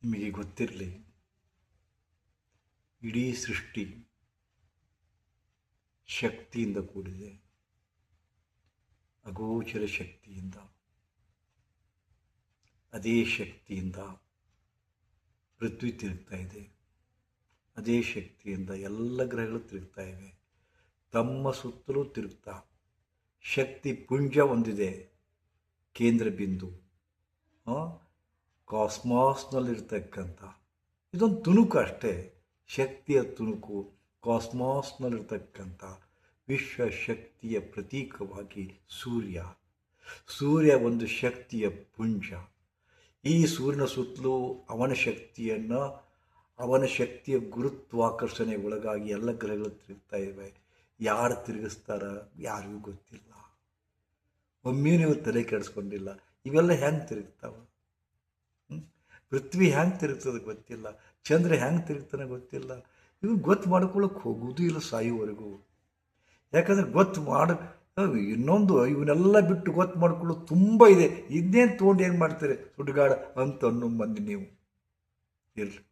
ನಿಮಗೆ ಗೊತ್ತಿರಲಿ, ಇಡೀ ಸೃಷ್ಟಿ ಶಕ್ತಿಯಿಂದ ಕೂಡಿದೆ. ಅಗೋಚರ ಶಕ್ತಿಯಿಂದ. ಅದೇ ಶಕ್ತಿಯಿಂದ ಪೃಥ್ವಿ ತಿರುಗ್ತಾ ಇದೆ. ಅದೇ ಶಕ್ತಿಯಿಂದ ಎಲ್ಲ ಗ್ರಹಗಳು ತಿರುಗ್ತಾ ಇವೆ. ತಮ್ಮ ಸುತ್ತಲೂ ತಿರುಗ್ತಾ ಶಕ್ತಿ ಪುಂಜ ಹೊಂದಿದೆ. ಕೇಂದ್ರ ಬಿಂದು ಕಾಸ್ಮಾಸ್ನಲ್ಲಿರ್ತಕ್ಕಂಥ ಇದೊಂದು ತುಣುಕು ಅಷ್ಟೇ. ಶಕ್ತಿಯ ತುಣುಕು ಕಾಸ್ಮಾಸ್ನಲ್ಲಿರ್ತಕ್ಕಂಥ ವಿಶ್ವಶಕ್ತಿಯ ಪ್ರತೀಕವಾಗಿ ಸೂರ್ಯ ಒಂದು ಶಕ್ತಿಯ ಪುಂಜ. ಈ ಸೂರ್ಯನ ಸುತ್ತಲೂ ಅವನ ಶಕ್ತಿಯ ಗುರುತ್ವಾಕರ್ಷಣೆ ಒಳಗಾಗಿ ಎಲ್ಲ ಗ್ರಹಗಳು ತಿರುಗ್ತಾ ಇವೆ. ಯಾರು ತಿರುಗಿಸ್ತಾರ ಯಾರಿಗೂ ಗೊತ್ತಿಲ್ಲ. ಒಮ್ಮೆ ನೀವು ತಲೆ ಕೆಡಿಸ್ಕೊಂಡಿಲ್ಲ, ಇವೆಲ್ಲ ಹೆಂಗೆ ತಿರುಗ್ತಾವ? ಪೃಥ್ವಿ ಹೆಂಗೆ ತಿರುಗ್ತದೆ ಗೊತ್ತಿಲ್ಲ, ಚಂದ್ರ ಹೆಂಗೆ ತಿರುಗ್ತಾನೆ ಗೊತ್ತಿಲ್ಲ. ಇವು ಗೊತ್ತು ಮಾಡ್ಕೊಳ್ಳೋಕೆ ಹೋಗುವುದೂ ಇಲ್ಲ ಸಾಯುವವರೆಗೂ. ಯಾಕಂದರೆ ಇನ್ನೊಂದು ಇವನ್ನೆಲ್ಲ ಬಿಟ್ಟು ಗೊತ್ತು ಮಾಡ್ಕೊಳ್ಳೋದು ತುಂಬ ಇದೆ. ಇದನ್ನೇನು ತೊಗೊಂಡು ಏನು ಮಾಡ್ತಾರೆ ಸುಡುಗಾಡ ಅಂತ ಅನ್ನೋ ಮಂದಿ ನೀವು ಇರ್ರಿ.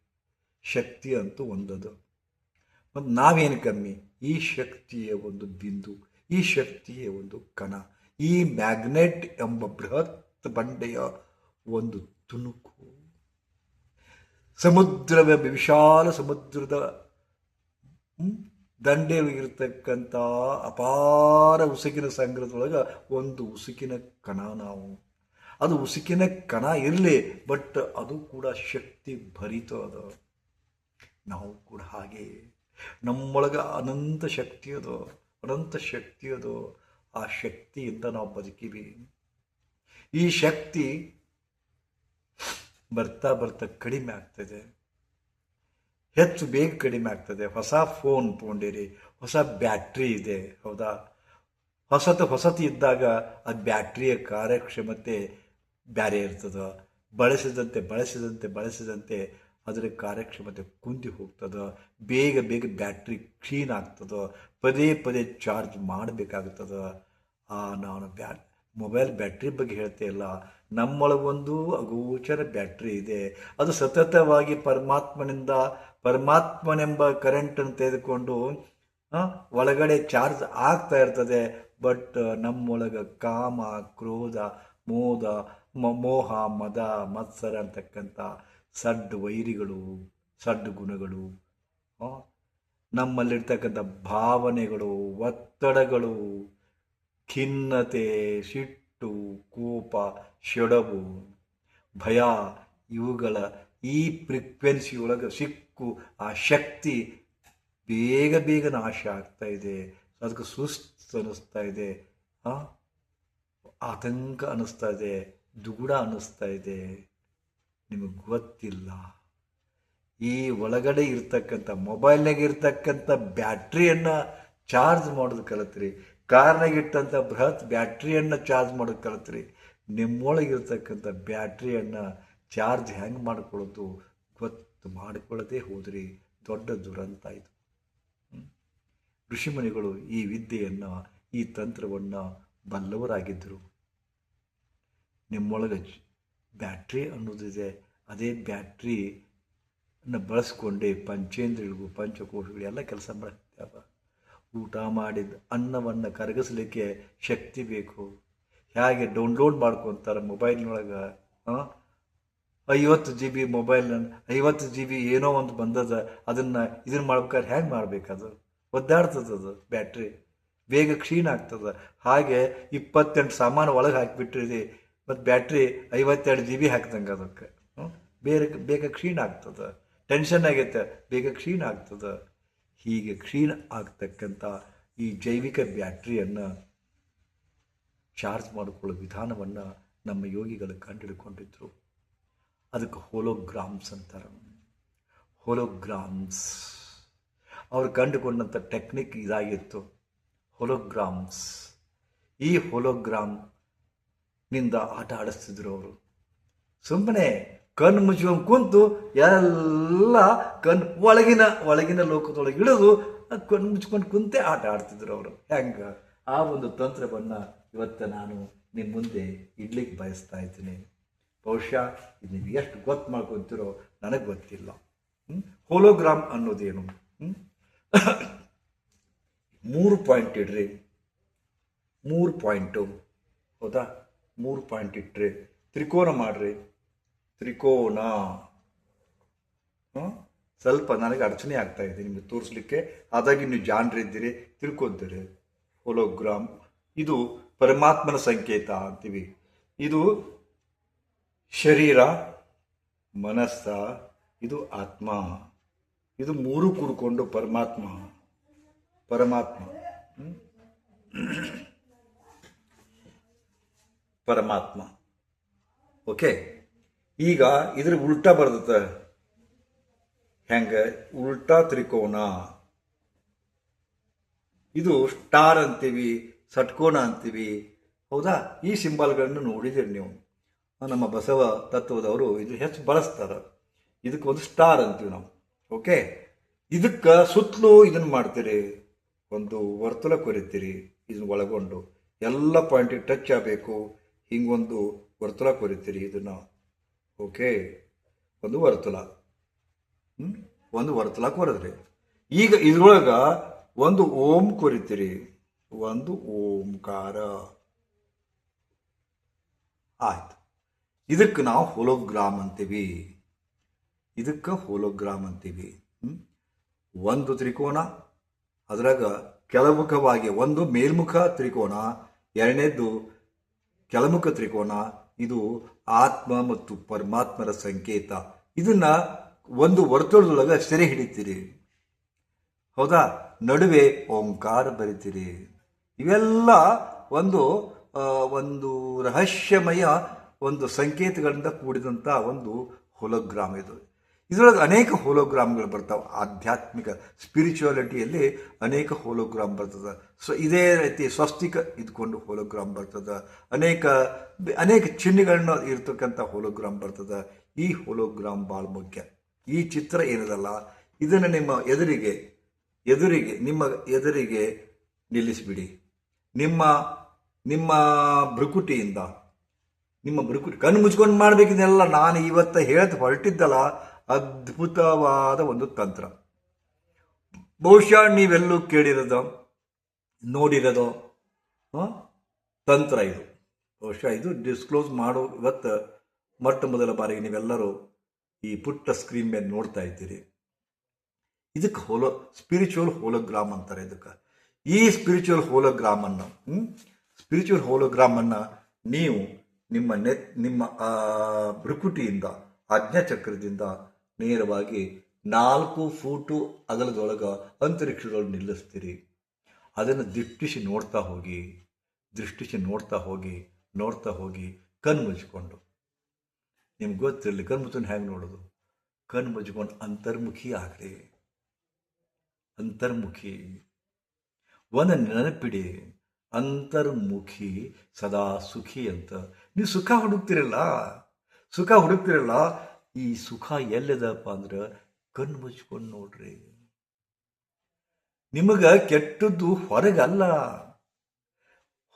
ಶಕ್ತಿ ಅಂತೂ ಒಂದದು. ಮತ್ತು ನಾವೇನು ಕಮ್ಮಿ? ಈ ಶಕ್ತಿಯ ಒಂದು ಬಿಂದು, ಈ ಶಕ್ತಿಯ ಒಂದು ಕಣ, ಈ ಮ್ಯಾಗ್ನೆಟ್ ಎಂಬ ಬೃಹತ್ ಬಂಡೆಯ ಒಂದು ತುಣುಕು. ವಿಶಾಲ ಸಮುದ್ರದ ದಂಡೆ ಇರತಕ್ಕಂಥ ಅಪಾರ ಉಸುಕಿನ ಸಂಗ್ರಹದೊಳಗೆ ಒಂದು ಉಸುಕಿನ ಕಣ ನಾವು. ಅದು ಉಸುಕಿನ ಕಣ ಇರಲಿ, ಬಟ್ ಅದು ಕೂಡ ಶಕ್ತಿ ಭರಿತ ಅದ. ನಾವು ಕೂಡ ಹಾಗೆ ನಮ್ಮೊಳಗೆ ಅನಂತ ಶಕ್ತಿ ಅದು. ಆ ಶಕ್ತಿಯಿಂದ ನಾವು ಬದುಕಿವಿ. ಈ ಶಕ್ತಿ ಬರ್ತಾ ಬರ್ತಾ ಕಡಿಮೆ ಆಗ್ತದೆ, ಹೆಚ್ಚು ಬೇಗ ಕಡಿಮೆ ಆಗ್ತದೆ. ಹೊಸ ಫೋನ್ ತೊಗೊಂಡಿರಿ, ಹೊಸ ಬ್ಯಾಟ್ರಿ ಇದೆ, ಹೌದಾ? ಹೊಸತು ಇದ್ದಾಗ ಅದು ಬ್ಯಾಟ್ರಿಯ ಕಾರ್ಯಕ್ಷಮತೆ ಬೇರೆ ಇರ್ತದೆ. ಬಳಸಿದಂತೆ ಅದರ ಕಾರ್ಯಕ್ಷಮತೆ ಕುಂದಿ ಹೋಗ್ತದೆ. ಬೇಗ ಬ್ಯಾಟ್ರಿ ಕ್ಷೀಣ ಆಗ್ತದೆ. ಪದೇ ಚಾರ್ಜ್ ಮಾಡಬೇಕಾಗ್ತದೆ. ನಾನು ಮೊಬೈಲ್ ಬ್ಯಾಟ್ರಿ ಬಗ್ಗೆ ಹೇಳ್ತಾ ಇಲ್ಲ. ನಮ್ಮೊಳಗೊಂದು ಅಗೋಚರ ಬ್ಯಾಟ್ರಿ ಇದೆ. ಅದು ಸತತವಾಗಿ ಪರಮಾತ್ಮನೆಂಬ ಕರೆಂಟನ್ನು ತೆಗೆದುಕೊಂಡು ಒಳಗಡೆ ಚಾರ್ಜ್ ಆಗ್ತಾ ಇರ್ತದೆ. ಬಟ್ ನಮ್ಮೊಳಗೆ ಕಾಮ, ಕ್ರೋಧ, ಮೋಹ, ಮದ, ಮತ್ಸರ ಅಂತಕ್ಕಂಥ ಸಡ್ಡು ವೈರಿಗಳು, ಸಡ್ಡು ಗುಣಗಳು, ನಮ್ಮಲ್ಲಿರ್ತಕ್ಕಂಥ ಭಾವನೆಗಳು, ಒತ್ತಡಗಳು, ಖಿನ್ನತೆ, ಸಿಟ್ಟು, ಕೋಪ, ಶೆಡವು, ಭಯ, ಇವುಗಳ ಈ ಫ್ರೀಕ್ವೆನ್ಸಿಯೊಳಗೆ ಸಿಕ್ಕು ಆ ಶಕ್ತಿ ಬೇಗ ನಾಶ ಆಗ್ತಾ ಇದೆ. ಅದಕ್ಕೆ ಸುಸ್ತು ಅನ್ನಿಸ್ತಾ ಇದೆ, ಆತಂಕ ಅನ್ನಿಸ್ತಾ ಇದೆ, ದುಗುಡ ಅನ್ನಿಸ್ತಾ ಇದೆ. ನಿಮಗೆ ಗೊತ್ತಿಲ್ಲ, ಈ ಒಳಗಡೆ ಇರ್ತಕ್ಕಂಥ ಮೊಬೈಲ್ನಾಗ ಇರ್ತಕ್ಕಂಥ ಬ್ಯಾಟ್ರಿಯನ್ನು ಚಾರ್ಜ್ ಮಾಡೋದು ಕಲಿತ್ರಿ. ಕಾರ್ನಾಗಿಟ್ಟಂಥ ಬೃಹತ್ ಬ್ಯಾಟ್ರಿಯನ್ನು ಚಾರ್ಜ್ ಮಾಡೋದು ಕಲಿತ್ರಿ. ನಿಮ್ಮೊಳಗಿರ್ತಕ್ಕಂಥ ಬ್ಯಾಟ್ರಿಯನ್ನು ಚಾರ್ಜ್ ಹೆಂಗೆ ಮಾಡ್ಕೊಳ್ಳೋದು ಗೊತ್ತು ಮಾಡಿಕೊಳ್ಳದೆ ಹೋದ್ರಿ, ದೊಡ್ಡ ದುರಂತ ಇದು. ಋಷಿಮುನಿಗಳು ಈ ವಿದ್ಯೆಯನ್ನು, ಈ ತಂತ್ರವನ್ನು ಬಲ್ಲವರಾಗಿದ್ದರು. ನಿಮ್ಮೊಳಗೆ ಬ್ಯಾಟ್ರಿ ಅನ್ನೋದಿದೆ, ಅದೇ ಬ್ಯಾಟ್ರಿಯನ್ನು ಬಳಸ್ಕೊಂಡೇ ಪಂಚೇಂದ್ರಿಯಗಳಿಗೂ ಪಂಚಕೋಶಗಳು ಎಲ್ಲ ಕೆಲಸ ಮಾಡ್ತಾವ. ಊಟ ಮಾಡಿದ ಅನ್ನವನ್ನು ಕರಗಿಸ್ಲಿಕ್ಕೆ ಶಕ್ತಿ ಬೇಕು. ಹೇಗೆ ಡೌನ್ಲೋಡ್ ಮಾಡ್ಕೊತಾರೆ ಮೊಬೈಲ್ನೊಳಗೆ 50 GB ಮೊಬೈಲ್ನ 50 GB ಏನೋ ಒಂದು ಬಂದದ, ಇದನ್ನು ಮಾಡ್ಬೇಕಾದ್ರೆ ಹೇಗೆ ಮಾಡ್ಬೇಕದು? ಒದ್ದಾಡ್ತದದು ಬ್ಯಾಟ್ರಿ, ಬೇಗ ಕ್ಷೀಣ ಆಗ್ತದೆ. ಹಾಗೆ 28 ಸಾಮಾನು ಒಳಗೆ ಹಾಕಿಬಿಟ್ಟಿದೆ, ಮತ್ತು ಬ್ಯಾಟ್ರಿ 52 GB ಹಾಕ್ದಂಗೆ ಅದಕ್ಕೆ ಬೇಗ ಕ್ಷೀಣ ಆಗ್ತದೆ. ಟೆನ್ಷನ್ ಆಗೈತೆ, ಬೇಗ ಕ್ಷೀಣ ಆಗ್ತದೆ. ಹೀಗೆ ಕ್ಷೀಣ ಆಗ್ತಕ್ಕಂಥ ಈ ಜೈವಿಕ ಬ್ಯಾಟ್ರಿಯನ್ನು ಚಾರ್ಜ್ ಮಾಡಿಕೊಳ್ಳೋ ವಿಧಾನವನ್ನು ನಮ್ಮ ಯೋಗಿಗಳು ಕಂಡುಹಿಡ್ಕೊಂಡಿದ್ರು. ಅದಕ್ಕೆ ಹೋಲೋಗ್ರಾಮ್ಸ್ ಅಂತಾರೆ. ಹೋಲೋಗ್ರಾಮ್ಸ್ ಅವ್ರು ಕಂಡುಕೊಂಡಂಥ ಟೆಕ್ನಿಕ್ ಇದಾಗಿತ್ತು, ಹೋಲೋಗ್ರಾಮ್ಸ್. ಈ ಹೋಲೋಗ್ರಾಮ್ನಿಂದ ಆಟ ಆಡಿಸ್ತಿದ್ರು ಅವರು. ಸುಮ್ಮನೆ ಕಣ್ಣು ಮುಚ್ಕೊಂಡು ಕುಂತು ಎಲ್ಲ ಒಳಗಿನ ಲೋಕದೊಳಗೆ ಇಳಿದು ಕಣ್ಣು ಮುಚ್ಕೊಂಡು ಕುಂತೆ ಆಟ ಆಡ್ತಿದ್ರು ಅವರು. ಹೆಂಗೆ ಆ ಒಂದು ತಂತ್ರವನ್ನು ಇವತ್ತು ನಾನು ನಿಮ್ಮ ಮುಂದೆ ಇಡ್ಲಿಕ್ಕೆ ಬಯಸ್ತಾ ಇದ್ದೀನಿ. ಬಹುಶಃ ಇದು ನೀವು ಎಷ್ಟು ಗೊತ್ತು ಮಾಡ್ಕೊತೀರೋ ನನಗೆ ಗೊತ್ತಿಲ್ಲ. ಹೋಲೋಗ್ರಾಮ್ ಅನ್ನೋದೇನು? 3 ಪಾಯಿಂಟ್ ಇಡ್ರಿ, 3 ಪಾಯಿಂಟು, ಹೌದಾ? 3 ಪಾಯಿಂಟ್ ಇಟ್ರಿ, ತ್ರಿಕೋನ ಮಾಡ್ರಿ, ತ್ರಿಕೋನ. ಸ್ವಲ್ಪ ನನಗೆ ಅಡಚಣೆ ಆಗ್ತಾ ಇದೆ ನಿಮಗೆ ತೋರಿಸ್ಲಿಕ್ಕೆ, ಹಾಗಾಗಿ ನೀವು ಜಾಣರಿದ್ದೀರಿ, ತಿಳ್ಕೊತೀರಿ. ಹೋಲೋಗ್ರಾಮ್ ಇದು ಪರಮಾತ್ಮನ ಸಂಕೇತ ಅಂತೀವಿ. ಇದು ಶರೀರ, ಮನಸ್ಸ, ಇದು ಆತ್ಮ, ಇದು 3 ಕೂಡಿಕೊಂಡು ಪರಮಾತ್ಮ. ಪರಮಾತ್ಮ ಓಕೆ. ಈಗ ಇದ್ರ ಉಲ್ಟಾ ಬರ್ತದೆ. ಹೆಂಗೆ? ಉಲ್ಟಾ ತ್ರಿಕೋನ. ಇದು ಸ್ಟಾರ್ ಅಂತೀವಿ, ಷಟ್ಕೋನ ಅಂತೀವಿ, ಹೌದಾ? ಈ ಸಿಂಬಲ್ಗಳನ್ನು ನೋಡಿದಿರಿ ನೀವು. ನಮ್ಮ ಬಸವ ತತ್ವದವರು ಇದು ಹೆಚ್ಚು ಬಳಸ್ತಾರೆ. ಇದಕ್ಕೆ ಒಂದು ಸ್ಟಾರ್ ಅಂತೀವಿ ನಾವು. ಓಕೆ. ಇದಕ್ಕೆ ಸುತ್ತಲೂ ಇದನ್ನು ಮಾಡ್ತೀರಿ, ಒಂದು ವರ್ತುಲ ಕೊರಿತೀರಿ. ಇದನ್ನು ಒಳಗೊಂಡು ಎಲ್ಲ ಪಾಯಿಂಟಿಗೆ ಟಚ್ ಆಗಬೇಕು. ಹಿಂಗೊಂದು ವರ್ತುಲ ಕೊರಿತೀರಿ ಇದನ್ನು. ಓಕೆ. ಒಂದು ವರ್ತುಲ, ಒಂದು ವರ್ತುಲ ಕೊರೆದ್ರಿ. ಈಗ ಇದ್ರೊಳಗ ಒಂದು ಓಂ ಕೊರಿತೀರಿ, ಒಂದು ಓಂಕಾರ. ಆಯ್ತು. ಇದಕ್ಕೆ ನಾವು ಹೋಲೋಗ್ರಾಮ್ ಅಂತೀವಿ. ಇದಕ್ಕೆ ಹೋಲೋಗ್ರಾಮ್ ಅಂತೀವಿ. ಒಂದು ತ್ರಿಕೋನ, ಅದರಾಗ ಕೆಳಮುಖವಾಗಿ ಒಂದು ಮೇಲ್ಮುಖ ತ್ರಿಕೋನ, ಎರಡನೇದ್ದು ಕೆಳಮುಖ ತ್ರಿಕೋನ. ಇದು ಆತ್ಮ ಮತ್ತು ಪರಮಾತ್ಮರ ಸಂಕೇತ. ಇದನ್ನ ಒಂದು ವರ್ತುಳದೊಳಗೆ ಸೆರೆ ಹಿಡಿತೀರಿ, ಹೌದಾ? ನಡುವೆ ಓಂಕಾರ ಬರಿತೀರಿ. ಇವೆಲ್ಲ ಒಂದು ಒಂದು ರಹಸ್ಯಮಯ ಒಂದು ಸಂಕೇತಗಳಿಂದ ಕೂಡಿದಂಥ ಒಂದು ಹೋಲೋಗ್ರಾಮ್ ಇದು. ಇದರೊಳಗೆ ಅನೇಕ ಹೋಲೋಗ್ರಾಮ್ಗಳು ಬರ್ತಾವೆ. ಆಧ್ಯಾತ್ಮಿಕ ಸ್ಪಿರಿಚುವಾಲಿಟಿಯಲ್ಲಿ ಅನೇಕ ಹೋಲೋಗ್ರಾಮ್ ಬರ್ತದೆ. ಇದೇ ರೀತಿ ಸ್ವಸ್ತಿಕ ಇದ್ಕೊಂಡು ಹೋಲೋಗ್ರಾಮ್ ಬರ್ತದೆ. ಅನೇಕ ಚಿಹ್ನೆಗಳನ್ನ ಇರ್ತಕ್ಕಂಥ ಹೋಲೋಗ್ರಾಮ್ ಬರ್ತದೆ. ಈ ಹೋಲೋಗ್ರಾಮ್ ಭಾಳ ಮುಖ್ಯ. ಈ ಚಿತ್ರ ಏನದಲ್ಲ, ಇದನ್ನು ನಿಮ್ಮ ಎದುರಿಗೆ ನಿಮ್ಮ ಎದುರಿಗೆ ನಿಲ್ಲಿಸಿಬಿಡಿ. ನಿಮ್ಮ ಭ್ರುಕುಟಿಯಿಂದ, ನಿಮ್ಮ ಭ್ರುಕುಟಿ ಕಣ್ಣು ಮುಚ್ಕೊಂಡು ಮಾಡಬೇಕಿದೆಲ್ಲ. ನಾನು ಇವತ್ತು ಹೇಳ್ತು ಹೊರಟಿದ್ದಲ್ಲ, ಅದ್ಭುತವಾದ ಒಂದು ತಂತ್ರ. ಬಹುಶಃ ನೀವೆಲ್ಲೂ ಕೇಳಿರೋದು, ನೋಡಿರೋದು ತಂತ್ರ ಇದು. ಬಹುಶಃ ಇದು ಡಿಸ್ಕ್ಲೋಸ್ ಮಾಡೋ ಇವತ್ತು ಮೊಟ್ಟ ಮೊದಲ ಬಾರಿಗೆ ನೀವೆಲ್ಲರೂ ಈ ಪುಟ್ಟ ಸ್ಕ್ರೀನ್ ಮೇಲೆ ನೋಡ್ತಾ ಇದ್ದೀರಿ. ಇದಕ್ಕೆ ಸ್ಪಿರಿಚುವಲ್ ಹೋಲೋಗ್ರಾಮ್ ಅಂತಾರೆ ಇದಕ್ಕೆ. ಈ ಸ್ಪಿರಿಚುವಲ್ ಹೋಲೋಗ್ರಾಮನ್ನು ನೀವು ನಿಮ್ಮ ಭ್ರುಕುಟಿಯಿಂದ, ಆಜ್ಞಾಚಕ್ರದಿಂದ ನೇರವಾಗಿ 4 ಫೂಟು ಅಗಲದೊಳಗೆ ಅಂತರಿಕ್ಷದೊಳಗೆ ನಿಲ್ಲಿಸ್ತೀರಿ. ಅದನ್ನು ದೃಷ್ಟಿಸಿ ನೋಡ್ತಾ ಹೋಗಿ ಕಣ್ಣು ಮುಚ್ಕೊಂಡು. ನಿಮ್ಗೆ ಗೊತ್ತಿರಲಿ ಕಣ್ಣು ಮುಚ್ಕೊಂಡು ಹೇಗೆ ನೋಡೋದು. ಕಣ್ಣು ಮುಚ್ಕೊಂಡು ಅಂತರ್ಮುಖಿ ಆಗ್ರಿ. ಅಂತರ್ಮುಖಿ ಒಂದು ನೆನಪಿಡಿ, ಅಂತರ್ಮುಖಿ ಸದಾ ಸುಖಿ ಅಂತ. ನೀವು ಸುಖ ಹುಡುಕ್ತಿರಲ್ಲ, ಈ ಸುಖ ಎಲ್ಲಿದಪ್ಪ ಅಂದ್ರೆ ಕಣ್ಣು ಮುಚ್ಕೊಂಡು ನೋಡ್ರಿ. ನಿಮಗೆ ಕೆಟ್ಟದ್ದು ಹೊರಗಲ್ಲ,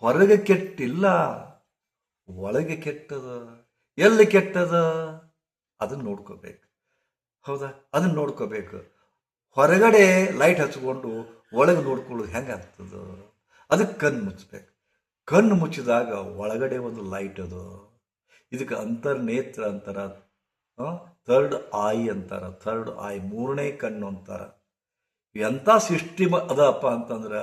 ಹೊರಗೆ ಕೆಟ್ಟಿಲ್ಲ, ಒಳಗೆ ಕೆಟ್ಟದ. ಎಲ್ಲಿ ಕೆಟ್ಟದ ಅದನ್ನ ನೋಡ್ಕೋಬೇಕು, ಹೌದಾ? ಅದನ್ನ ನೋಡ್ಕೋಬೇಕು. ಹೊರಗಡೆ ಲೈಟ್ ಹಚ್ಕೊಂಡು ಒಳಗೆ ನೋಡ್ಕೊಳ್ಳೋದು ಹೆಂಗಾಗ್ತದ? ಅದಕ್ಕೆ ಕಣ್ಣು ಮುಚ್ಚಬೇಕು. ಕಣ್ಣು ಮುಚ್ಚಿದಾಗ ಒಳಗಡೆ ಒಂದು ಲೈಟ್ ಅದು. ಇದಕ್ಕೆ ಅಂತರ್ನೇತ್ರ ಅಂತಾರ, ಥರ್ಡ್ ಐ ಅಂತಾರ. ಥರ್ಡ್ ಐ, 3ನೇ ಕಣ್ಣು ಅಂತಾರ. ಎಂಥ ಸಿಸ್ಟಮ್ ಅದಪ್ಪ ಅಂತಂದ್ರೆ,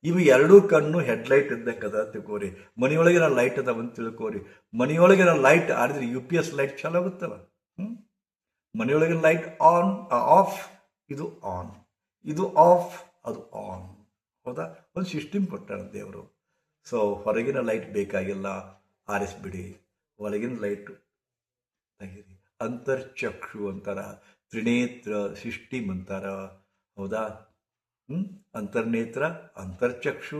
ಇವು 2 ಕಣ್ಣು ಹೆಡ್ಲೈಟ್ ಇದ್ದಂಗೆ ಅದ ತಿಳ್ಕೋರಿ. ಮನೆಯೊಳಗಿನ ಲೈಟ್ ಅದಾವಂತ ತಿಳ್ಕೋರಿ. ಮನೆಯೊಳಗಿನ ಲೈಟ್ ಆಡಿದ್ರೆ UPS ಲೈಟ್ ಚಾಲು ಆಗುತ್ತಲ್ಲ. ಮನೆಯೊಳಗಿನ ಲೈಟ್ ಆಫ್, ಇದು ಆನ್, ಇದು ಆಫ್, ಅದು ಆನ್, ಹೌದಾ? ಒಂದು ಸಿಸ್ಟಮ್ ಕೊಟ್ಟಾರ ದೇವರು. ಸೊ ಹೊರಗಿನ ಲೈಟ್ ಬೇಕಾಗಿಲ್ಲ, ಆರಿಸ್ಬಿಡಿ. ಒಳಗಿನ ಲೈಟ್ ತೆಗೀರಿ. ಅಂತರ್ಚಕ್ಷು ಅಂತಾರ, ತ್ರಿನೇತ್ರ ಸಿಸ್ಟಮ್ ಅಂತಾರ, ಹೌದಾ? ಅಂತರ್ನೇತ್ರ, ಅಂತರ್ಚಕ್ಷು,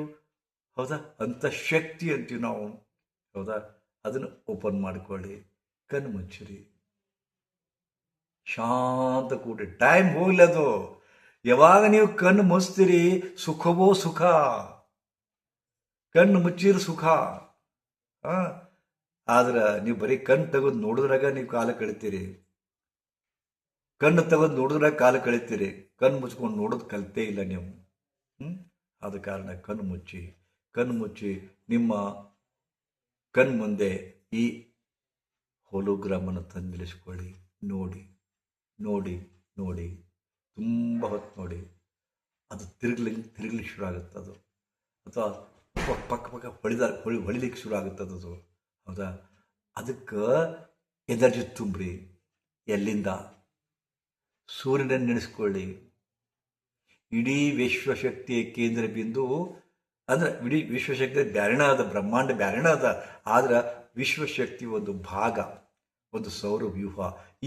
ಹೌದಾ? ಅಂತಃಶಕ್ತಿ ಅಂತೀವಿ ನಾವು, ಹೌದಾ? ಅದನ್ನು ಓಪನ್ ಮಾಡಿಕೊಳ್ಳಿ, ಕಣ್ಣು ಮುಚ್ಚಿರಿ, ಶಾಂತ ಕೂಡಿ. ಟೈಮ್ ಹೋಗ್ಲದು. ಯಾವಾಗ ನೀವು ಕಣ್ಣು ಮುಚ್ತೀರಿ, ಸುಖವೋ ಸುಖ. ಕಣ್ಣು ಮುಚ್ಚಿರು ಸುಖ. ಆದ್ರೆ ನೀವು ಬರೀ ಕಣ್ಣು ತೆಗೆದು ನೋಡಿದ್ರಾಗ ನೀವು ಕಾಲ ಕಳಿತೀರಿ. ಕಣ್ಣು ತೆಗೆದು ನೋಡಿದ್ರಾಗ ಕಾಲ ಕಳಿತೀರಿ. ಕಣ್ಣು ಮುಚ್ಕೊಂಡು ನೋಡೋದು ಕಲಿತೇ ಇಲ್ಲ ನೀವು. ಆದ ಕಾರಣ ಕಣ್ಣು ಮುಚ್ಚಿ ನಿಮ್ಮ ಕಣ್ಣು ಮುಂದೆ ಈ ಹೋಲೋಗ್ರಾಮನ್ನು ತಂದು ನಿಲ್ಲಿಸ್ಕೊಳ್ಳಿ. ನೋಡಿ ನೋಡಿ ನೋಡಿ ತುಂಬ ಹೊತ್ತು ನೋಡಿ. ಅದು ತಿರುಗಲಿಕ್ಕೆ ಶುರು ಆಗುತ್ತೆ. ಅದು ಅಥವಾ ಪಕ್ಕ ಹೊಳಿಲಿಕ್ಕೆ ಶುರು ಆಗುತ್ತದೆ ಅದು. ಹೌದಾ? ಅದಕ್ಕೆ ಎನರ್ಜಿ ತುಂಬ್ರಿ. ಎಲ್ಲಿಂದ? ಸೂರ್ಯನನ್ನು ನೆನೆಸ್ಕೊಳ್ಳಿ. ಇಡೀ ವಿಶ್ವಶಕ್ತಿಯ ಕೇಂದ್ರ ಬಿಂದು ಅಂದ್ರೆ ಇಡೀ ವಿಶ್ವಶಕ್ತಿ ಬ್ಯಾರಣ ಅದ, ಬ್ರಹ್ಮಾಂಡ ಬ್ಯಾರಣ ಅದ. ಆದ್ರೆ ವಿಶ್ವಶಕ್ತಿ ಒಂದು ಭಾಗ, ಒಂದು ಸೌರವ್ಯೂಹ.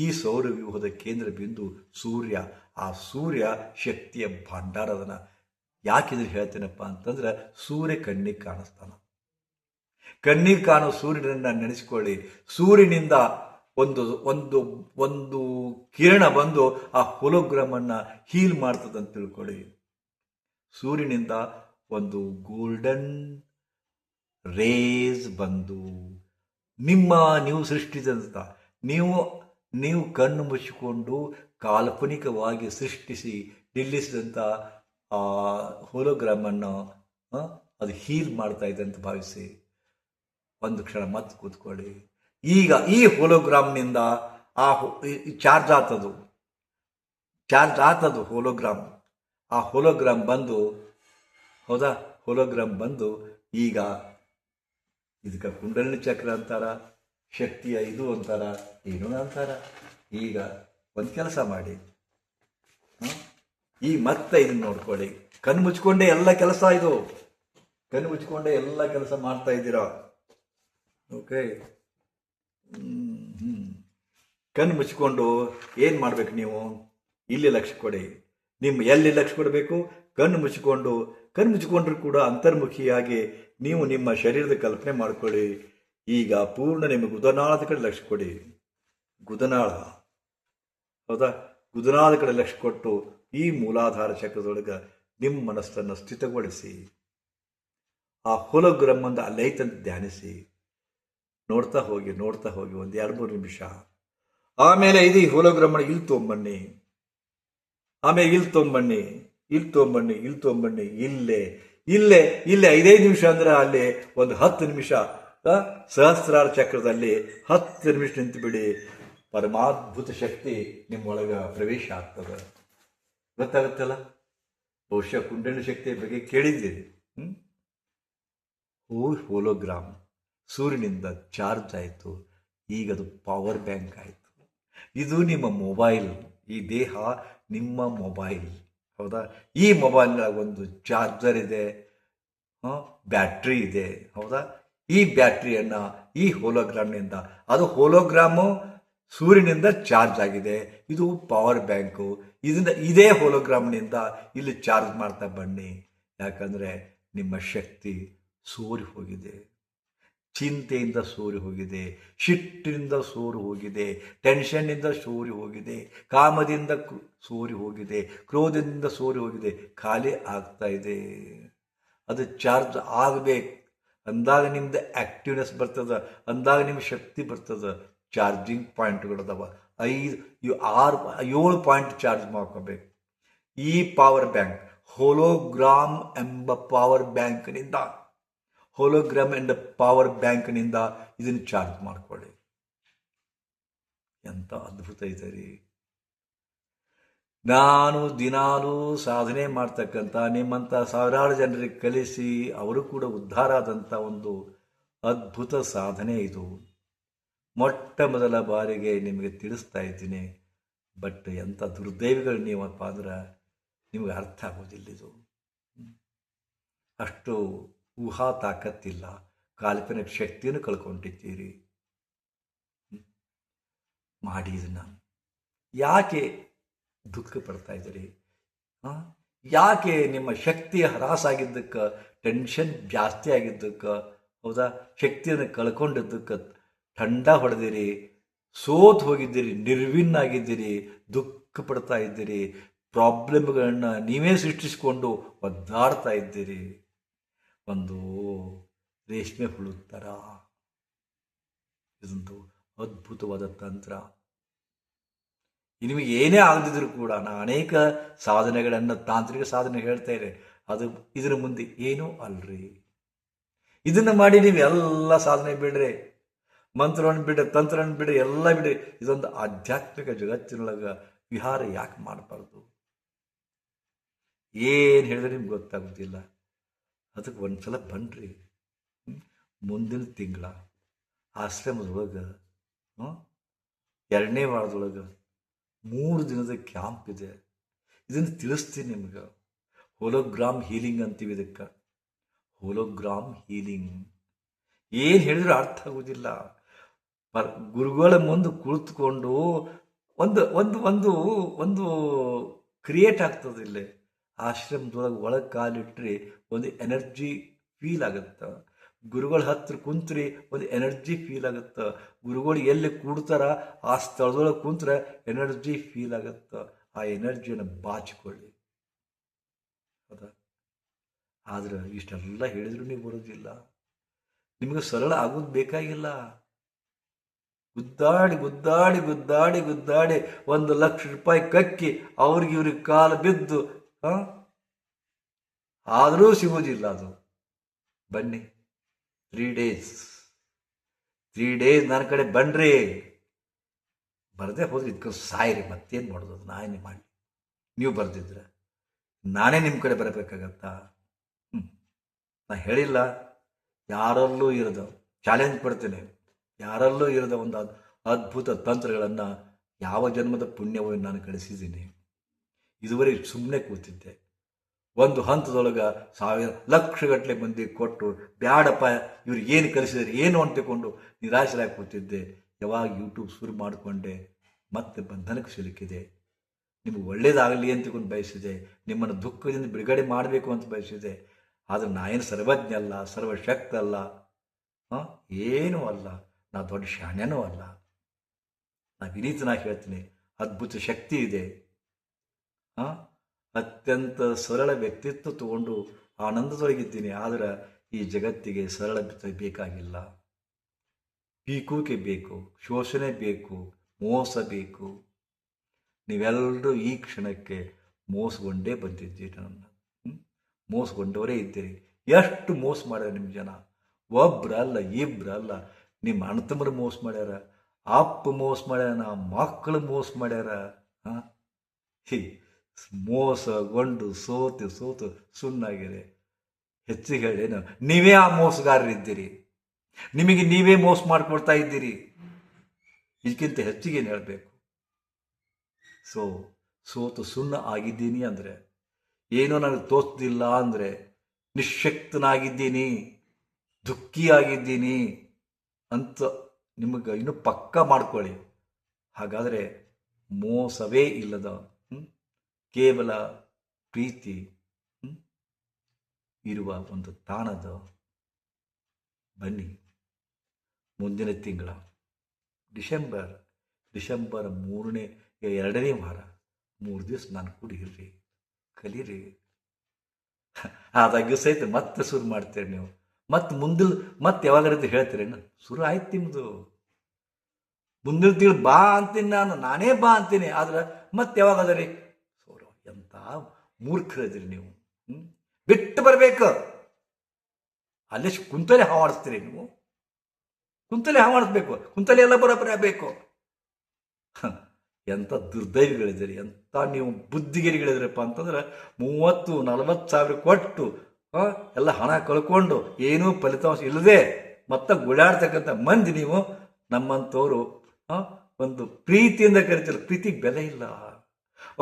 ಈ ಸೌರವ್ಯೂಹದ ಕೇಂದ್ರ ಬಿಂದು ಸೂರ್ಯ. ಆ ಸೂರ್ಯ ಶಕ್ತಿಯ ಭಂಡಾರದನ. ಯಾಕಿದ್ರೆ ಹೇಳ್ತೇನಪ್ಪ ಅಂತಂದ್ರೆ, ಸೂರ್ಯ ಕಣ್ಣಿಗೆ ಕಾಣಿಸ್ತಾನ. ಕಣ್ಣಿಗೆ ಕಾಣೋ ಸೂರ್ಯನನ್ನ ನೆನೆಸ್ಕೊಳ್ಳಿ. ಸೂರ್ಯನಿಂದ ಒಂದು ಒಂದು ಒಂದು ಕಿರಣ ಬಂದು ಆ ಹೋಲೋಗ್ರಾಮನ್ನು ಹೀಲ್ ಮಾಡ್ತದಂತ ತಿಳ್ಕೊಳ್ಳಿ. ಸೂರ್ಯನಿಂದ ಒಂದು ಗೋಲ್ಡನ್ ರೇಸ್ ಬಂದು ನೀವು ಸೃಷ್ಟಿಸಿದಂಥ ನೀವು ಕಣ್ಣು ಮುಚ್ಚಿಕೊಂಡು ಕಾಲ್ಪನಿಕವಾಗಿ ಸೃಷ್ಟಿಸಿ ನಿಲ್ಲಿಸಿದಂಥ ಆ ಹೋಲೋಗ್ರಾಮನ್ನು ಅದು ಹೀಲ್ ಮಾಡ್ತಾ ಇದೆ ಅಂತ ಭಾವಿಸಿ ಒಂದು ಕ್ಷಣ ಮತ್ತೆ ಕೂತ್ಕೊಳ್ಳಿ. ಈಗ ಈ ಹೋಲೋಗ್ರಾಮ್ನಿಂದ ಚಾರ್ಜ್ ಆತದು ಹೋಲೋಗ್ರಾಮ್. ಆ ಹೋಲೋಗ್ರಾಮ್ ಬಂದು, ಹೌದಾ, ಹೋಲೋಗ್ರಾಮ್ ಬಂದು ಈಗ ಇದಕ್ಕೆ ಕುಂಡಲಿನಿ ಚಕ್ರ ಅಂತಾರ, ಶಕ್ತಿಯ ಇದು ಅಂತಾರ, ಏನೋ ಅಂತಾರ. ಈಗ ಒಂದು ಕೆಲಸ ಮಾಡಿ, ಈ ಮತ್ತೆ ಇದನ್ನು ನೋಡ್ಕೊಳ್ಳಿ. ಕಣ್ಣು ಮುಚ್ಕೊಂಡೇ ಎಲ್ಲ ಕೆಲಸ ಇದು. ಕಣ್ಣು ಮುಚ್ಕೊಂಡೇ ಎಲ್ಲ ಕೆಲಸ ಮಾಡ್ತಾ ಇದ್ದೀರಾ. ಓಕೆ, ಕಣ್ಣು ಮುಚ್ಕೊಂಡು ಏನು ಮಾಡ್ಬೇಕು ನೀವು? ಇಲ್ಲಿ ಲಕ್ಷ್ಯ ಕೊಡಿ. ಎಲ್ಲಿ ಲಕ್ಷ್ಯ ಕೊಡಬೇಕು? ಕಣ್ಣು ಮುಚ್ಚಿಕೊಂಡ್ರೂ ಕೂಡ ಅಂತರ್ಮುಖಿಯಾಗಿ ನೀವು ನಿಮ್ಮ ಶರೀರದ ಕಲ್ಪನೆ ಮಾಡ್ಕೊಳ್ಳಿ. ಈಗ ಪೂರ್ಣ ನಿಮ್ಮ ಗುದನಾಳದ ಕಡೆ ಲಕ್ಷ್ಯ ಕೊಡಿ. ಗುದನಾಳ, ಹೌದಾ? ಗುದನಾಳದ ಕಡೆ ಲಕ್ಷ್ಯ ಕೊಟ್ಟು ಈ ಮೂಲಾಧಾರ ಚಕ್ರದೊಳಗೆ ನಿಮ್ಮ ಮನಸ್ಸನ್ನು ಸ್ಥಿತಗೊಳಿಸಿ ಆ ಹೋಲೋಗ್ರಾಮ್ ಒಂದು ಅಲ್ಲೈತಂತ ಧ್ಯಾನಿಸಿ. ನೋಡ್ತಾ ಹೋಗಿ ಒಂದು 2-3 ನಿಮಿಷ. ಆಮೇಲೆ ಇದು ಹೋಲೋಗ್ರಾಮ್ ಇಲ್ಲಿ ತೊಗೊಂಬನ್ನಿ. ಆಮೇಲೆ ಇಲ್ಲಿ ತೊಗೊಂಬನ್ನಿ. ಇಲ್ಲೇ 5 ನಿಮಿಷ ಅಂದ್ರೆ ಅಲ್ಲಿ ಒಂದು 10 ನಿಮಿಷ ಸಹಸ್ರಾರ ಚಕ್ರದಲ್ಲಿ 10 ನಿಮಿಷ ನಿಂತು ಬಿಡಿ. ಪರಮಾದ್ಭುತ ಶಕ್ತಿ ನಿಮ್ಮೊಳಗೆ ಪ್ರವೇಶ ಆಗ್ತದೆ. ಗೊತ್ತಾಗುತ್ತಲ್ಲ? ಬಹುಶಃ ಕುಂಡಲಿನಿ ಶಕ್ತಿಯ ಬಗ್ಗೆ ಕೇಳಿದ್ದೀರಿ. ಹೋಲೋಗ್ರಾಮ್ ಸೂರ್ಯನಿಂದ ಚಾರ್ಜ್ ಆಯಿತು. ಈಗ ಅದು ಪವರ್ ಬ್ಯಾಂಕ್ ಆಯಿತು. ಇದು ನಿಮ್ಮ ಮೊಬೈಲ್. ಈ ದೇಹ ನಿಮ್ಮ ಮೊಬೈಲ್, ಹೌದಾ? ಈ ಮೊಬೈಲ್ನಾಗ ಒಂದು ಚಾರ್ಜರ್ ಇದೆ, ಬ್ಯಾಟ್ರಿ ಇದೆ, ಹೌದಾ? ಈ ಬ್ಯಾಟ್ರಿಯನ್ನು ಈ ಹೋಲೋಗ್ರಾಮ್ನಿಂದ, ಅದು ಹೋಲೋಗ್ರಾಮು ಸೂರ್ಯನಿಂದ ಚಾರ್ಜ್ ಆಗಿದೆ. ಇದು ಪವರ್ ಬ್ಯಾಂಕು. ಇದೇ ಹೋಲೋಗ್ರಾಮ್ನಿಂದ ಇಲ್ಲಿ ಚಾರ್ಜ್ ಮಾಡ್ತಾ ಬನ್ನಿ. ಯಾಕಂದರೆ ನಿಮ್ಮ ಶಕ್ತಿ ಸೋರಿ ಹೋಗಿದೆ. ಚಿಂತೆಯಿಂದ ಸೋರಿ ಹೋಗಿದೆ, ಶಿಟ್ಟಿನಿಂದ ಸೋರಿ ಹೋಗಿದೆ, ಟೆನ್ಷನ್ನಿಂದ ಸೋರಿ ಹೋಗಿದೆ, ಕಾಮದಿಂದ ಸೋರಿ ಹೋಗಿದೆ, ಕ್ರೋಧದಿಂದ ಸೋರಿ ಹೋಗಿದೆ, ಖಾಲಿ ಆಗ್ತಾ ಇದೆ. ಅದು ಚಾರ್ಜ್ ಆಗಬೇಕು ಅಂದಾಗ ನಿಮ್ದು ಆ್ಯಕ್ಟಿವ್ನೆಸ್ ಬರ್ತದೆ, ಅಂದಾಗ ನಿಮ್ಮ ಶಕ್ತಿ ಬರ್ತದೆ. ಚಾರ್ಜಿಂಗ್ ಪಾಯಿಂಟ್ಗಳದಾವ 7 ಪಾಯಿಂಟ್ ಚಾರ್ಜ್ ಮಾಡ್ಕೋಬೇಕು. ಈ ಪವರ್ ಬ್ಯಾಂಕ್ ಹೋಲೋಗ್ರಾಮ್ ಎಂಬ ಪವರ್ ಬ್ಯಾಂಕ್ನಿಂದ ಇದನ್ನು ಚಾರ್ಜ್ ಮಾಡ್ಕೊಳ್ಳಿ. ಎಂಥ ಅದ್ಭುತ ಇದೆ ರೀ. ನಾನು ದಿನಾಲೂ ಸಾಧನೆ ಮಾಡ್ತಕ್ಕಂಥ ನಿಮ್ಮಂಥ ಸಾವಿರಾರು ಜನರಿಗೆ ಕಲಿಸಿ ಅವರು ಕೂಡ ಉದ್ಧಾರ ಆದಂಥ ಒಂದು ಅದ್ಭುತ ಸಾಧನೆ ಇದು. ಮೊಟ್ಟ ಮೊದಲ ಬಾರಿಗೆ ನಿಮಗೆ ತಿಳಿಸ್ತಾ ಇದ್ದೀನಿ. ಬಟ್ ಎಂಥ ದುರ್ದೈವಿಗಳು ನೀವಪ್ಪ ಅಂದ್ರೆ ನಿಮಗೆ ಅರ್ಥ ಆಗೋದಿಲ್ಲ. ಇದು ಅಷ್ಟು ಊಹಾ ತಾಕತ್ತಿಲ್ಲ, ಕಾಲ್ಪನಿಕ ಶಕ್ತಿಯನ್ನು ಕಳ್ಕೊಂಡಿದ್ದೀರಿ. ಮಾಡಿ ಇದನ್ನು. ಯಾಕೆ ದುಃಖ ಪಡ್ತಾ ಇದ್ದೀರಿ? ಯಾಕೆ ನಿಮ್ಮ ಶಕ್ತಿಯ ಹರಾಸಾಗಿದ್ದಕ್ಕೆ, ಟೆನ್ಷನ್ ಜಾಸ್ತಿ ಆಗಿದ್ದಕ್ಕೆ, ಹೌದಾ, ಶಕ್ತಿಯನ್ನು ಕಳ್ಕೊಂಡಿದ್ದಕ್ಕೆ ಥಂಡ ಹೊಡೆದಿರಿ, ಸೋತು ಹೋಗಿದ್ದೀರಿ, ನಿರ್ವಿನ್ನಾಗಿದ್ದೀರಿ, ದುಃಖ ಪಡ್ತಾ ಇದ್ದೀರಿ, ಪ್ರಾಬ್ಲಮ್ಗಳನ್ನ ನೀವೇ ಸೃಷ್ಟಿಸಿಕೊಂಡು ಒದ್ದಾಡ್ತಾ ಇದ್ದೀರಿ. ಒಂದು ರೇಷ್ಮೆ ಹುಳು ಥರ ಇದೊಂದು ಅದ್ಭುತವಾದ ತಂತ್ರ. ನಿಮಗೆ ಏನೇ ಆಗದಿದ್ರು ಕೂಡ ನಾನು ಅನೇಕ ಸಾಧನೆಗಳನ್ನು ತಾಂತ್ರಿಕ ಸಾಧನೆ ಹೇಳ್ತಾ ಇದ್ದೆ, ಅದು ಇದರ ಮುಂದೆ ಏನೂ ಅಲ್ರಿ. ಇದನ್ನು ಮಾಡಿ ನೀವು ಎಲ್ಲ ಸಾಧನೆ ಬಿಡ್ರಿ, ಮಂತ್ರವನ್ನು ಬಿಡ್ರಿ, ತಂತ್ರವನ್ನು ಬಿಡ್ರಿ, ಎಲ್ಲ ಬಿಡ್ರಿ. ಇದೊಂದು ಆಧ್ಯಾತ್ಮಿಕ ಜಗತ್ತಿನೊಳಗೆ ವಿಹಾರ ಯಾಕೆ ಮಾಡಬಾರ್ದು? ಏನು ಹೇಳಿದ್ರೆ ನಿಮ್ಗೆ ಗೊತ್ತಾಗೋದಿಲ್ಲ. ಅದಕ್ಕೆ ಒಂದ್ಸಲ ಬನ್ರಿ. ಮುಂದಿನ ತಿಂಗಳ ಆಶ್ರಮದೊಳಗೆ 2ನೇ ವಾರದೊಳಗೆ 3 ದಿನದ ಕ್ಯಾಂಪ್ ಇದೆ. ಇದನ್ನು ತಿಳಿಸ್ತೀನಿ ನಿಮ್ಗೆ. ಹೋಲೋಗ್ರಾಮ್ ಹೀಲಿಂಗ್ ಅಂತೀವಿ ಇದಕ್ಕೆ. ಹೋಲೋಗ್ರಾಮ್ ಹೀಲಿಂಗ್ ಏನು ಹೇಳಿದ್ರು ಅರ್ಥ ಆಗೋದಿಲ್ಲ. ಗುರುಗಳ ಮುಂದೆ ಕುಳಿತುಕೊಂಡು ಒಂದು ಒಂದು ಒಂದು ಒಂದು ಕ್ರಿಯೇಟ್ ಆಗ್ತದೆ. ಇಲ್ಲೇ ಆಶ್ರಮದೊಳಗೆ ಒಳಗೆ ಕಾಲಿಟ್ರಿ ಒಂದು ಎನರ್ಜಿ ಫೀಲ್ ಆಗುತ್ತೆ. ಗುರುಗಳ ಹತ್ರ ಕುಂತ್ರಿ ಒಂದು ಎನರ್ಜಿ ಫೀಲ್ ಆಗುತ್ತೆ. ಗುರುಗಳು ಎಲ್ಲಿ ಕೂಡ್ತಾರ ಆ ಸ್ಥಳದೊಳಗೆ ಕುಂತ್ರೆ ಎನರ್ಜಿ ಫೀಲ್ ಆಗುತ್ತೆ. ಆ ಎನರ್ಜಿಯನ್ನು ಬಾಚಿಕೊಳ್ಳಿ. ಹೌದಾ? ಆದ್ರೆ ಇಷ್ಟೆಲ್ಲ ಹೇಳಿದ್ರು ನೀವು ಬರೋದಿಲ್ಲ. ನಿಮಗೆ ಸರಳ ಆಗೋದು ಬೇಕಾಗಿಲ್ಲ. ಗುದ್ದಾಡಿ ಗುದ್ದಾಡಿ ಗುದ್ದಾಡಿ ಗುದ್ದಾಡಿ 1 ಲಕ್ಷ ರೂಪಾಯಿ ಕಕ್ಕಿ ಇವ್ರಿಗೆ ಕಾಲು ಬಿದ್ದು ಆದರೂ ಸಿಗೋದಿಲ್ಲ. ಅದು ಬನ್ನಿ 3 ಡೇಸ್ ನನ್ನ ಕಡೆ ಬನ್ರಿ. ಬರದೇ ಹೋದ್ರೆ ಇದಕ್ಕೆ ಸಾಯಿರಿ, ಮತ್ತೇನು ಮಾಡೋದು? ನಾನೇ ಮಾಡಿ. ನೀವು ಬರ್ದಿದ್ರೆ ನಾನೇ ನಿಮ್ಮ ಕಡೆ ಬರಬೇಕಾಗತ್ತಾ? ನಾ ಹೇಳಿಲ್ಲ, ಯಾರಲ್ಲೂ ಇರದ ಚಾಲೆಂಜ್ ಕೊಡ್ತೇನೆ. ಯಾರಲ್ಲೂ ಇರದ ಒಂದು ಅದ್ಭುತ ತಂತ್ರಗಳನ್ನು ಯಾವ ಜನ್ಮದ ಪುಣ್ಯವನ್ನು ನಾನು ಕಳಿಸಿದ್ದೀನಿ. ಇದುವರೆಗೆ ಸುಮ್ಮನೆ ಕೂತಿದ್ದೆ. ಒಂದು ಹಂತದೊಳಗೆ 1000 ಲಕ್ಷಗಟ್ಟಲೆ ಮಂದಿ ಕೊಟ್ಟು ಬ್ಯಾಡಪ್ಪ ಇವ್ರಿಗೆ ಏನು ಕಲಿಸಿದ್ರೆ ಏನು ಅಂತಕೊಂಡು ನಿರಾಶರಾಗಿ ಕೂತಿದ್ದೆ. ಯಾವಾಗ ಯೂಟ್ಯೂಬ್ ಶುರು ಮಾಡಿಕೊಂಡೆ ಮತ್ತೆ ಬಂಧನಕ್ಕೆ ಸಿಲುಕಿದೆ. ನಿಮಗೆ ಒಳ್ಳೇದಾಗಲಿ ಅಂತಕೊಂಡು ಬಯಸಿದೆ. ನಿಮ್ಮನ್ನು ದುಃಖದಿಂದ ಬಿಡುಗಡೆ ಮಾಡಬೇಕು ಅಂತ ಬಯಸಿದೆ. ಆದರೆ ನಾ ಏನು ಸರ್ವಜ್ಞ ಅಲ್ಲ, ಸರ್ವಶಕ್ತ ಅಲ್ಲ, ಏನೂ ಅಲ್ಲ. ನಾ ದೊಡ್ಡ ಶಾಣ್ಯನೂ ಅಲ್ಲ. ನಾ ವಿನೀತನಾಗಿ ಹೇಳ್ತೀನಿ, ಅದ್ಭುತ ಶಕ್ತಿ ಇದೆ. ಅತ್ಯಂತ ಸರಳ ವ್ಯಕ್ತಿತ್ವ ತಗೊಂಡು ಆನಂದದೊಳಗಿದ್ದೀನಿ. ಆದರೆ ಈ ಜಗತ್ತಿಗೆ ಸರಳ ಬೇಕಾಗಿಲ್ಲ. ಪೀಕುವಿಕೆ ಬೇಕು, ಶೋಷಣೆ ಬೇಕು, ಮೋಸ ಬೇಕು. ನೀವೆಲ್ಲರೂ ಈ ಕ್ಷಣಕ್ಕೆ ಮೋಸಗೊಂಡೇ ಬಂದಿದ್ದೀರಿ. ನನ್ನ ಮೋಸಗೊಂಡವರೇ ಇದ್ದೀರಿ. ಎಷ್ಟು ಮೋಸ ಮಾಡ್ಯಾರ ನಿಮ್ಮ ಜನ? ಒಬ್ರಲ್ಲ, ಇಬ್ರಲ್ಲ. ನಿಮ್ಮ ಅಣ್ಣತಮ್ಮರು ಮೋಸ ಮಾಡ್ಯಾರ, ಅಪ್ಪ ಮೋಸ ಮಾಡ್ಯಾರ, ಮಕ್ಕಳು ಮೋಸ ಮಾಡ್ಯಾರ. ಮೋಸಗೊಂಡು ಸೋತು ಸುಣ್ಣಾಗಿದೆ. ಹೆಚ್ಚಿಗೆ ಹೇಳೇನು, ನೀವೇ ಆ ಮೋಸಗಾರರಿದ್ದೀರಿ. ನಿಮಗೆ ನೀವೇ ಮೋಸ ಮಾಡ್ಕೊಳ್ತಾ ಇದ್ದೀರಿ. ಇದಕ್ಕಿಂತ ಹೆಚ್ಚಿಗೆ ಏನು ಹೇಳಬೇಕು? ಸೋತು ಸುಣ್ಣ ಆಗಿದ್ದೀನಿ ಅಂದರೆ, ಏನೋ ನನಗೆ ತೋಚ್ದಿಲ್ಲ ಅಂದರೆ, ನಿಶ್ಶಕ್ತನಾಗಿದ್ದೀನಿ, ದುಃಖಿಯಾಗಿದ್ದೀನಿ ಅಂತ ನಿಮಗೆ ಇನ್ನೂ ಪಕ್ಕ ಮಾಡ್ಕೊಳ್ಳಿ. ಹಾಗಾದರೆ ಮೋಸವೇ ಇಲ್ಲದ ಕೇವಲ ಪ್ರೀತಿ ಇರುವ ಒಂದು ತಾಣದ ಬನ್ನಿ. ಮುಂದಿನ ತಿಂಗಳ ಡಿಸೆಂಬರ್ 2ನೇ ವಾರ 3 ದಿವಸ ನಾನು ಕೂಡಿರ್ರಿ, ಕಲೀರಿ. ಆದಾಗ ಸಹಿತ ಮತ್ತೆ ಶುರು ಮಾಡ್ತೀರಿ ನೀವು. ಮತ್ತೆ ಯಾವಾಗಂತ ಹೇಳ್ತೀರೇನು? ಶುರು ಆಯ್ತು ನಿಮ್ಮದು. ಮುಂದಿನ ತಿಂಗಳು ಬಾ ಅಂತೀನಿ, ನಾನೇ ಬಾ ಅಂತೀನಿ. ಆದ್ರೆ ಮತ್ತೆ ಯಾವಾಗದರಿ? ಎಂತ ಮೂರ್ಖರದ್ರಿ ನೀವು. ಬಿಟ್ಟು ಬರಬೇಕು. ಅಲ್ಲೇ ಕುಂತಲೇ ಹಾವಾಡಿಸ್ತೀರಿ ನೀವು. ಕುಂತಲೇ ಹಾವಾಡಿಸ್ಬೇಕು, ಕುಂತಲೇ ಎಲ್ಲ ಬರೋಬ್ಬರಿ ಆಗಬೇಕು. ಎಂಥ ದುರ್ದೈವಿಗಳಿದ್ದೀರಿ, ಎಂಥ ನೀವು ಬುದ್ಧಿಗಿರಿಗಳಿದ್ರಪ್ಪ ಅಂತಂದ್ರೆ 30-40 ಸಾವಿರ ಕೊಟ್ಟು ಎಲ್ಲ ಹಣ ಕಳ್ಕೊಂಡು ಏನೂ ಫಲಿತಾಂಶ ಇಲ್ಲದೆ ಮತ್ತೆ ಗುಡಾಡ್ತಕ್ಕಂಥ ಮಂದಿ ನೀವು. ನಮ್ಮಂಥವ್ರು ಒಂದು ಪ್ರೀತಿಯಿಂದ ಕರಿತೀರ. ಪ್ರೀತಿಗೆ ಬೆಲೆ ಇಲ್ಲ.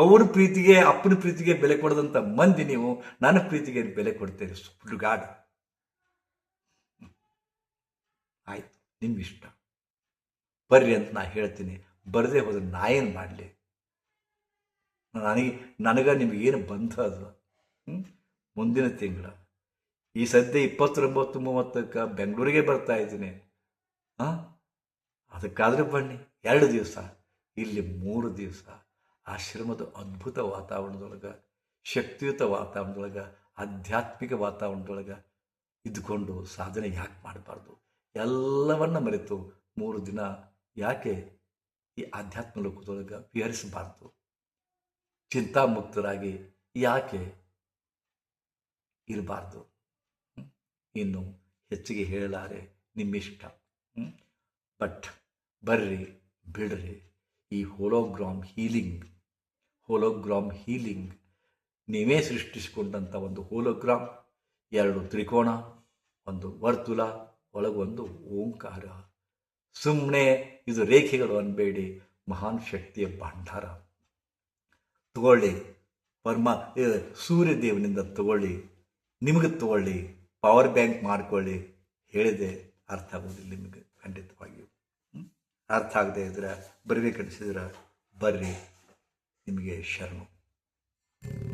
ಅವ್ರ ಪ್ರೀತಿಗೆ, ಅಪ್ಪನ ಪ್ರೀತಿಗೆ ಬೆಲೆ ಕೊಡದಂಥ ಮಂದಿ ನೀವು. ನನ್ನ ಪ್ರೀತಿಗೆ ಬೆಲೆ ಕೊಡ್ತೀರಿ. ಸುಡುಗಾಡು. ಆಯ್ತು, ನಿಮ್ಗಿಷ್ಟ ಬರ್ರಿ ಅಂತ ನಾ ಹೇಳ್ತೀನಿ. ಬರದೇ ಹೋದ್ರೆ ನಾ ಏನು ಮಾಡಲಿ? ನನಗೆ ನಿಮಗೇನು ಬಂಧ ಅದು? ಮುಂದಿನ ತಿಂಗಳ ಈ ಸದ್ಯ 29-30ಕ್ಕೆ ಬೆಂಗಳೂರಿಗೆ ಬರ್ತಾ ಇದ್ದೀನಿ. ಅದಕ್ಕಾದ್ರೆ ಬನ್ನಿ. 2 ದಿವಸ ಇಲ್ಲಿ, 3 ದಿವಸ ಆಶ್ರಮದ ಅದ್ಭುತ ವಾತಾವರಣದೊಳಗೆ, ಶಕ್ತಿಯುತ ವಾತಾವರಣದೊಳಗೆ, ಆಧ್ಯಾತ್ಮಿಕ ವಾತಾವರಣದೊಳಗೆ ಇದ್ದುಕೊಂಡು ಸಾಧನೆ ಯಾಕೆ ಮಾಡಬಾರ್ದು? ಎಲ್ಲವನ್ನ ಮರೆತು 3 ದಿನ ಯಾಕೆ ಈ ಆಧ್ಯಾತ್ಮ ಲೋಕದೊಳಗೆ ವಿಹರಿಸಬಾರ್ದು? ಚಿಂತಾಮುಕ್ತರಾಗಿ ಯಾಕೆ ಇರಬಾರ್ದು? ಇನ್ನು ಹೆಚ್ಚಿಗೆ ಹೇಳಲಾರೆ, ನಿಮ್ಮಿಷ್ಟ. ಬಟ್ ಬರ್ರಿ, ಬಿಡ್ರಿ, ಈ ಹೋಲೋಗ್ರಾಮ್ ಹೀಲಿಂಗ್ ನೀವೇ ಸೃಷ್ಟಿಸಿಕೊಂಡಂಥ ಒಂದು ಹೋಲೋಗ್ರಾಮ್, 2 ತ್ರಿಕೋಣ, ಒಂದು ವರ್ತುಲ, ಒಳಗೊಂದು ಓಂಕಾರ. ಸುಮ್ಮನೆ ಇದು ರೇಖೆಗಳು ಅನ್ಬೇಡಿ, ಮಹಾನ್ ಶಕ್ತಿಯ ಭಂಡಾರ. ತಗೊಳ್ಳಿ, ಸೂರ್ಯದೇವನಿಂದ ತಗೊಳ್ಳಿ, ನಿಮಗೆ ತಗೊಳ್ಳಿ, ಪವರ್ ಬ್ಯಾಂಕ್ ಮಾಡ್ಕೊಳ್ಳಿ. ಹೇಳಿದೆ ಅರ್ಥ ಆಗೋದಿಲ್ಲ ನಿಮಗೆ, ಖಂಡಿತವಾಗಿಯೂ. ಅರ್ಥ ಆಗದೆ ಇದ್ರೆ, ಬರ್ಬೇಕನ್ನಿಸಿದ್ರೆ ಬರ್ರಿ, ನಿಮಗೆ ಶರಣು.